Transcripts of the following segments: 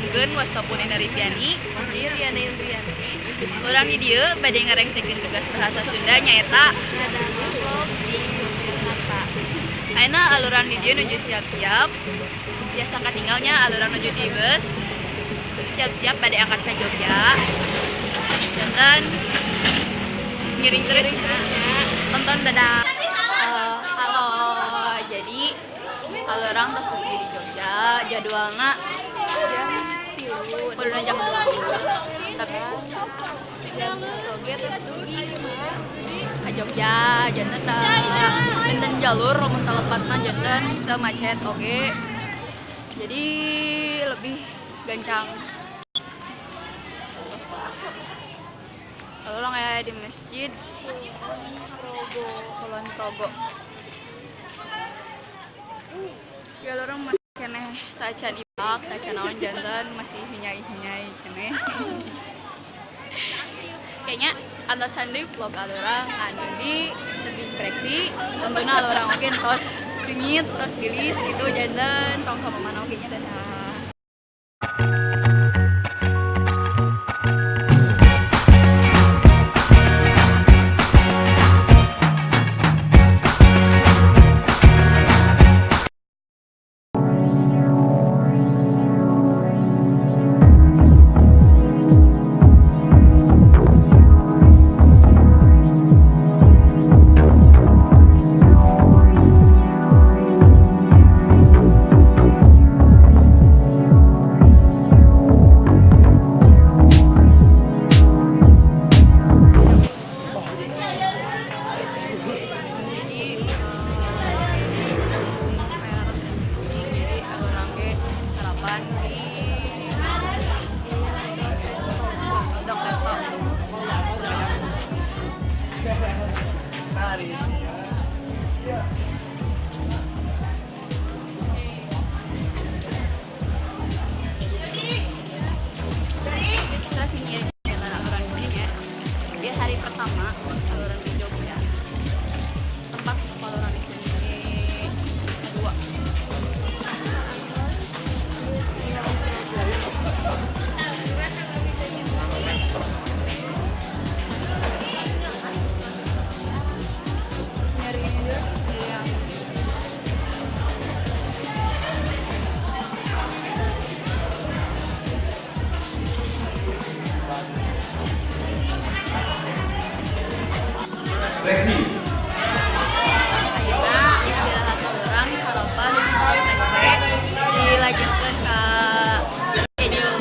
ngadatangkeun wasta Pulineri Piani. Urang di dieu bade ngarengsikeun tugas bahasa Sunda nyaeta ayeuna aluran di dieu nuju siap-siap. Biasa katinggalnya aluran nuju di bus. Siap-siap bade angkat ka Jogja. Dan ngiring terus tonton dadah. Halo, jadi kalau orang tos di Jogja jadwalnya jam 3 tapi ke Jogja janten benten jalur mun telepatna janten teu macet oge jadi lebih gancang. Kalau orang ya di masjid Kulon Progo ya orang masih keneh tacan ibak tacan naon jantan masih hinyai keneh kayaknya atasan di vlog alurang anu di tebing breksi tentunya alurang oke tos dingin tos gelis gitu jantan tong sama mana oke nya dadah. Hari pertama aluran di Jogja tempat aluran di sini kedua nyari yang Flexi. ayeuna istirahat urang harapan dilanjutkeun ka schedule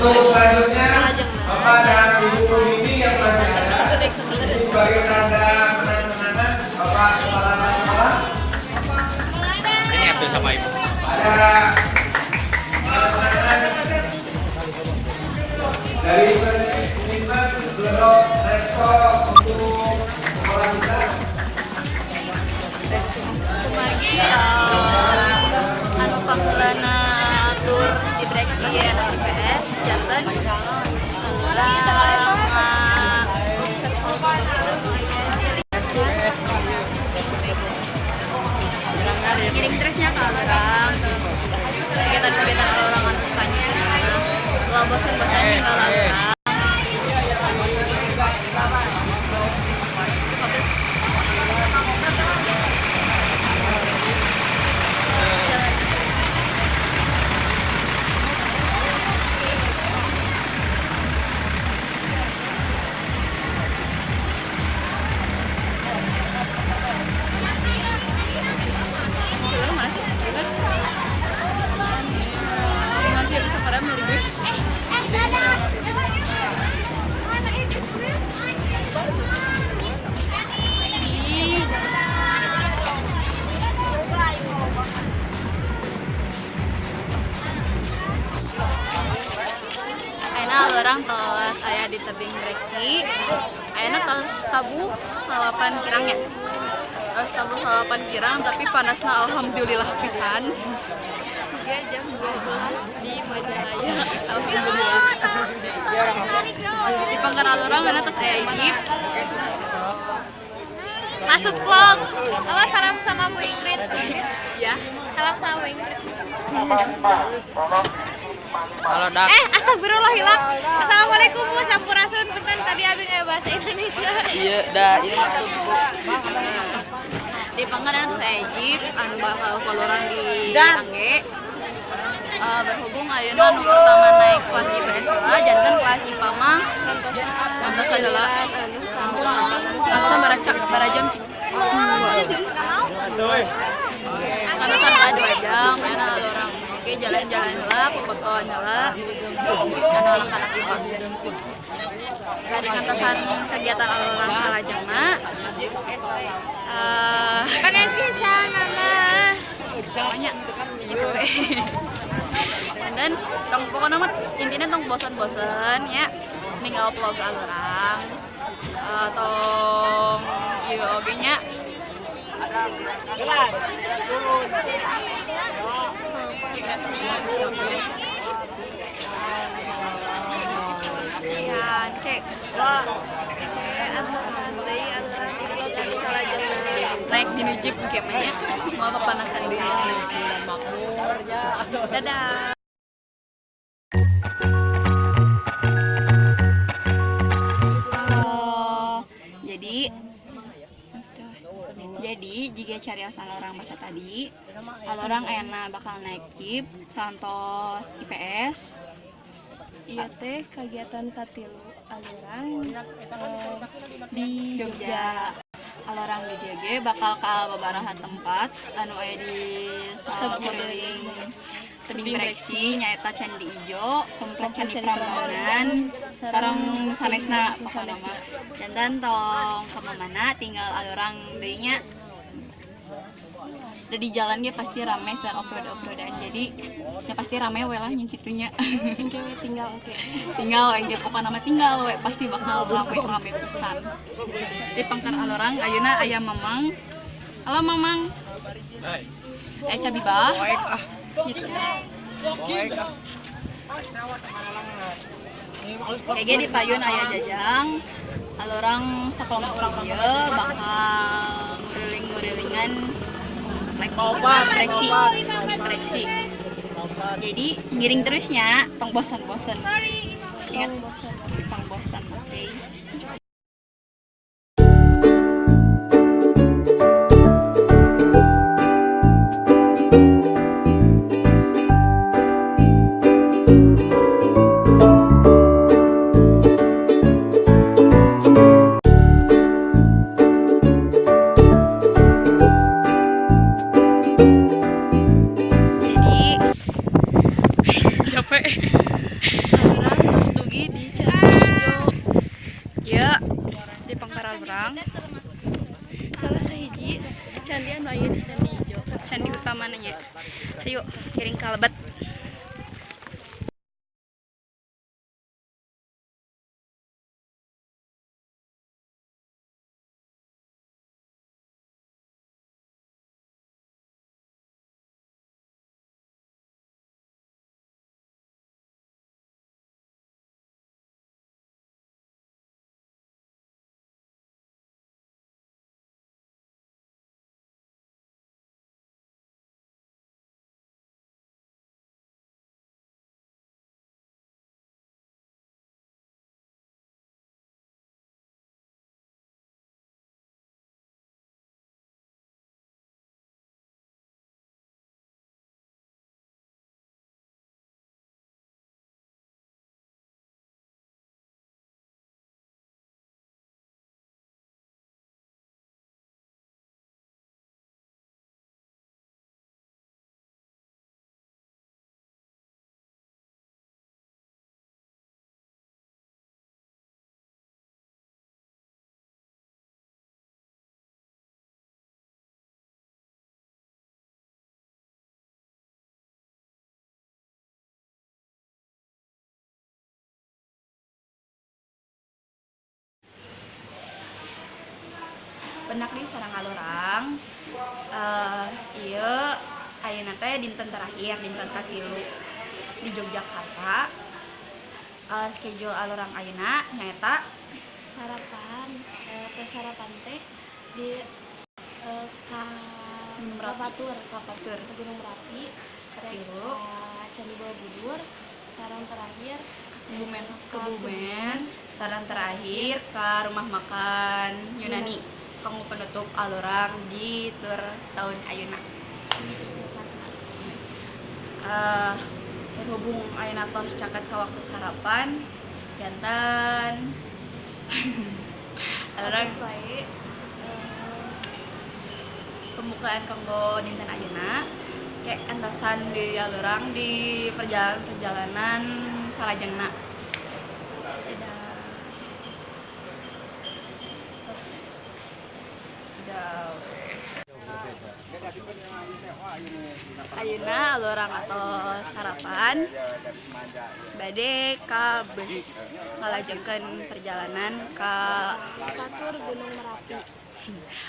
Untuk selanjutnya Bapak dan Ibu pembimbing yang masih ada ini sebagai tanda penandatanganan Bapak Kepala Sekolah. Ini aku sama Ibu. Ada penandatanganan dari Unisman Blok Resto untuk sekolah kita. kumagi anu panggilanna tur di breksi anu IPS janten urang kiring terusnya ke orang kegiatan-kegiatan orang anu Spanyol kalau bosan-bosan tinggal orang orang tos aya di tebing breksi ayeuna tos tabu salapan kirangnya tos tabu salapan kirang tapi panasna alhamdulillah pisan jam 12 di Majalaya alhamdulillah di Pangkalan orang ayeuna tos aya jeep masuk vlog apa salam sama Bu Ingrid ya salam sama Bu Ingrid Halo Dak. Astagfirullah hilang. Assalamualaikum Bu, sampurasun punten tadi abi nggak bahasa Indonesia. Iya, dah. Iya. Di pangkalan saya Ejip, anu bakal kolorang di Angge. Berhubung ayeuna nu pertama naik kelas IPS lah, jantan kelas IPA mah ngantos adalah langsung barajam cik. Ngantos adalah 2 jam, mana orang oke jalan-jalan lah, fotoan lah, anak-anak IPA. Dari kantosan kegiatan aluran salajengna, Vanessa mama banyak gitu dan tong pokoknya mah intinya tong bosan-bosan ya ninggal vlog alurang tong ieu oge nya sekian kayak naik di jeep kemanya mau kepanasan diri. Dadah. Jadi jika cari asal orang masa tadi, orang enak bakal naik jeep santos IPS. Iya teh kegiatan katilu alurang di Jogja. Alorang di JG bakal ka babaraha tempat anu aya di sakeliling tebing breksi nyaeta Candi Ijo, komplek Candi Prambanan, sareng sanesna pokona mah. Dan tong kemana tinggal alorang deui nya. Di jalan dia pasti rame selain off-road-off-roadan, jadi ya pasti rame we lah yang kitunya. Tinggal we pokoknya nama tinggal we pasti bakal rame pisan. Di pangkar alorang ayeuna aya Mamang. Halo Mamang. Cabibah. Gitu. Kayak di payun aya Jajang. Alorang sakelompok urang ieu bakal nguriling-ngurilingan koreksi. Jadi ngiring terusnya, tong bosan-bosan. Ingat, tong bosan, oke. Di Pangkaral Berang salah sahiji candian aya di Candi Ijo, candi utamanya. Ayo kiring kalebet. Benak di sarang alurang iya ayeuna teh dinten terakhir dinten katilu di Yogyakarta. Schedule alurang ayeuna nyaeta sarapan teh di Kapatur Gunung Merapi, katilu Candi Borobudur, saran terakhir Kebumen. Saran terakhir ke rumah makan Yunani. Kamu penutup alurang di tur tahun ayeuna. Berhubung ayeuna tos caket ka waktu sarapan, jantan alurang baik pembukaan kanggo dinten ayeuna kayak entasan di alurang di perjalanan salajengna. Ayeuna alurang atau sarapan bade ka bus ngalajengkeun perjalanan ka Batur Gunung Merapi.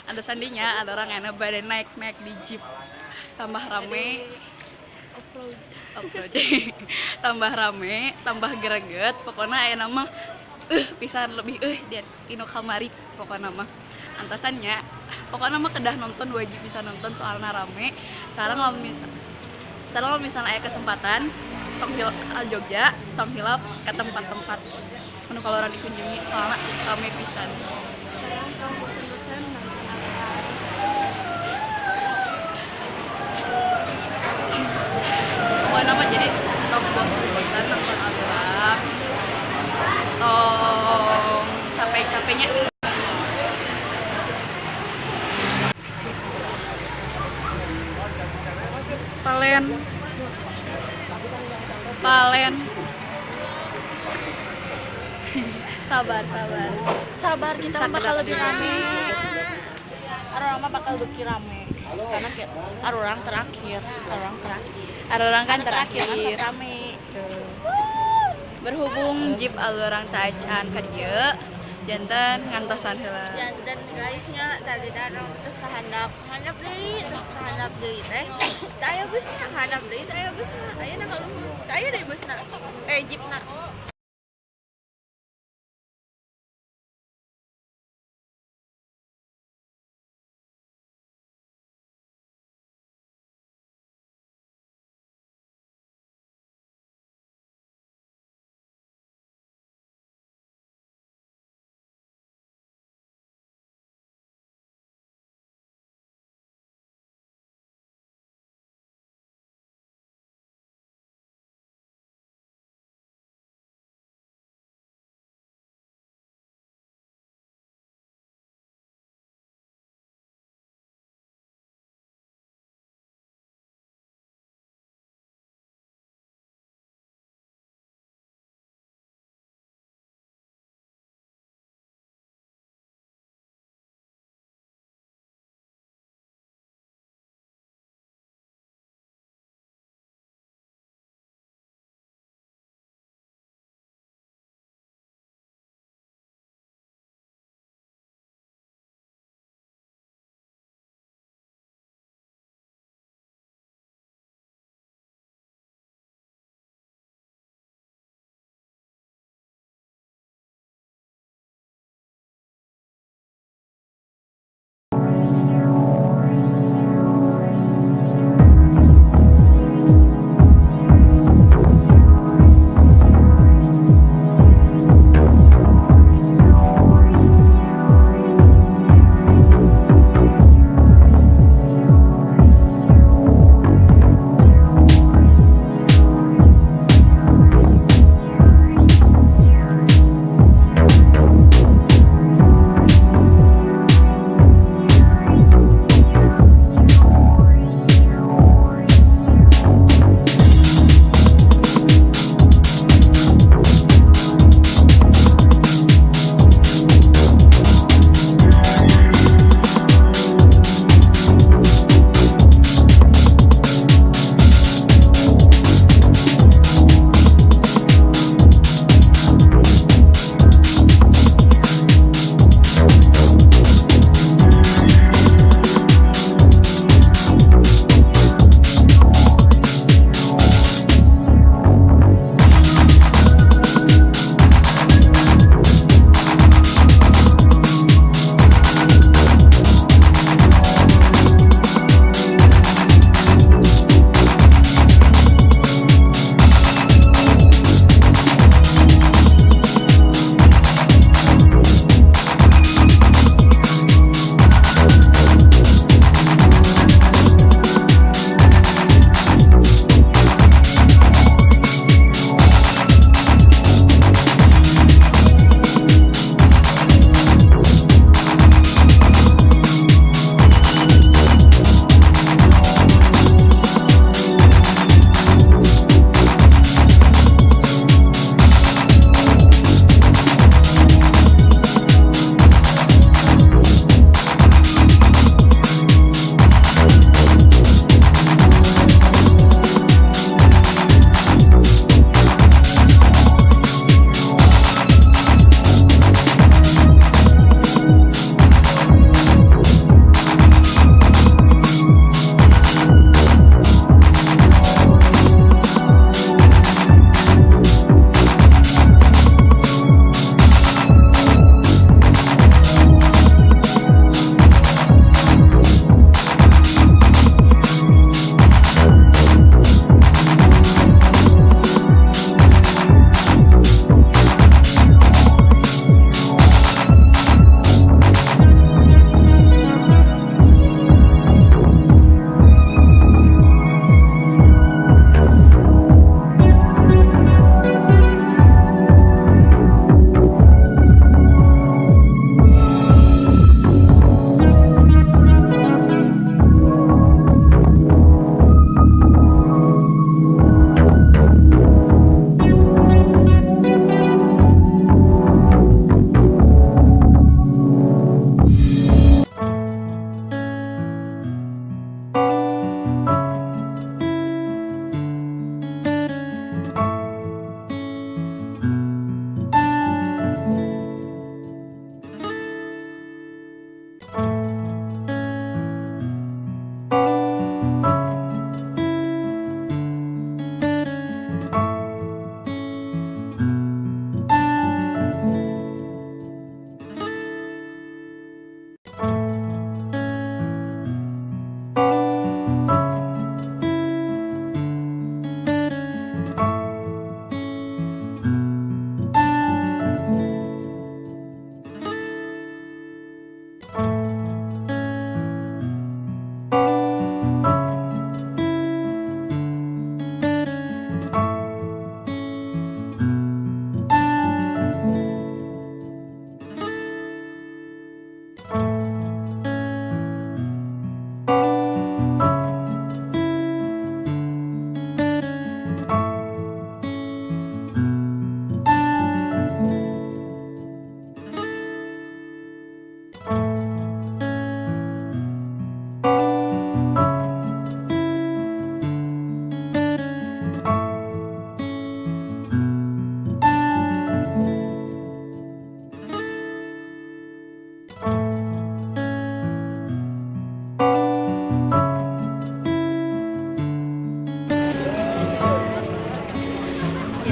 antosan dinya alurang anu bade naik di jeep tambah rame Offroad. off-road. Tambah rame, tambah greget, pokoknya aya nama pisan lebih dia inu kamari pokoknya mah. Antasannya pokoknya mah kedah nonton wajib bisa nonton soalnya rame. Sekarang kalau misalnya aya kesempatan tong hilap ke Jogja, tong hilap ke tempat-tempat anu kalau orang dikunjungi soalnya rame pisan. Sekarang kamu bosan-bosan nonton apa? Pokoknya mah jadi tong bosan-bosan nonton alurang, tong capek-capeknya Palen sabar Kita Bisa bakal kedak- lebih rame. Orang mah bakal lebih rame. Karena orang terakhir. Alurang kan Terakhir terakhir. rame. Tuh. Berhubung jeep alurang tacan ka dieu janten ngantosan heula. Jantan guysnya tadi danau terus handap deui teh aya busna handap deui teh aya busna ayeuna kalau aya deui busna jeepna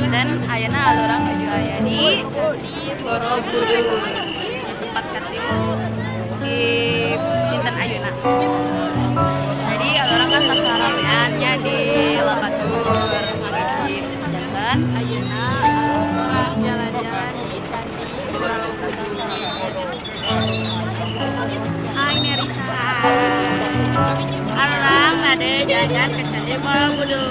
dan ayeuna alurang nuju aya di Borobudur tempat katilu di dinten ayeuna. Jadi alurang kan tas rameannya di Labatur ngagigit jalan Ayeuna jalan-jalan di Candi Borobudur. Hai Nerisa. Arang tadi jalan ke Candi Borobudur.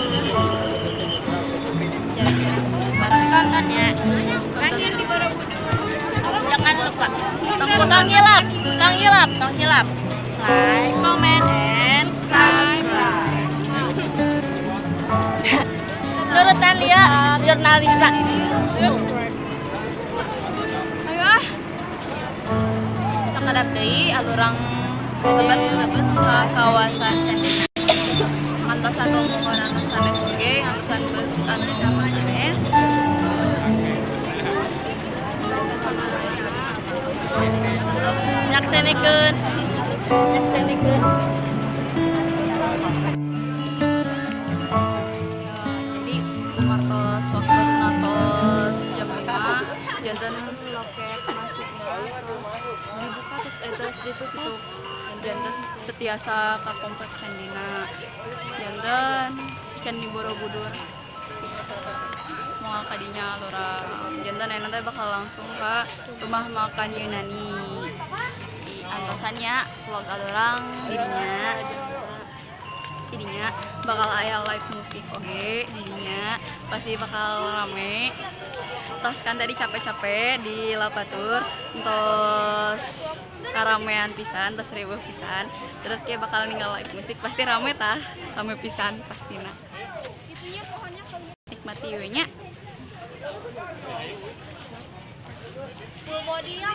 Tonton ya. Tonton di Borobudur. Jangan lupa. Tong Hilap. Like, comment, and subscribe. Nurutan dia jurnalisa. Ayo ah. Sakadap deui alurang lebat ka kawasan Candina. Mantosan rombongan anu sanes oge, ngalusan geus anu sanes. Nyaksenikeun. Jadi martos waktu natos jam 5 janten loket masuknya dibuka terus ditutup dan janten tetiasa ka komplek Candina janten Candi Borobudur mau kadinya alurang janten enak teh bakal langsung ke rumah makan Yunani di antosannya vlog alurang jadinya bakal aya live musik oke jadinya pasti bakal rame tos kan tadi capek-capek di Labatur tos karamean pisan tos ribuh pisan terus kayak bakal ninggal live musik pasti rame pisan pastina nikmati we nya Full body ya.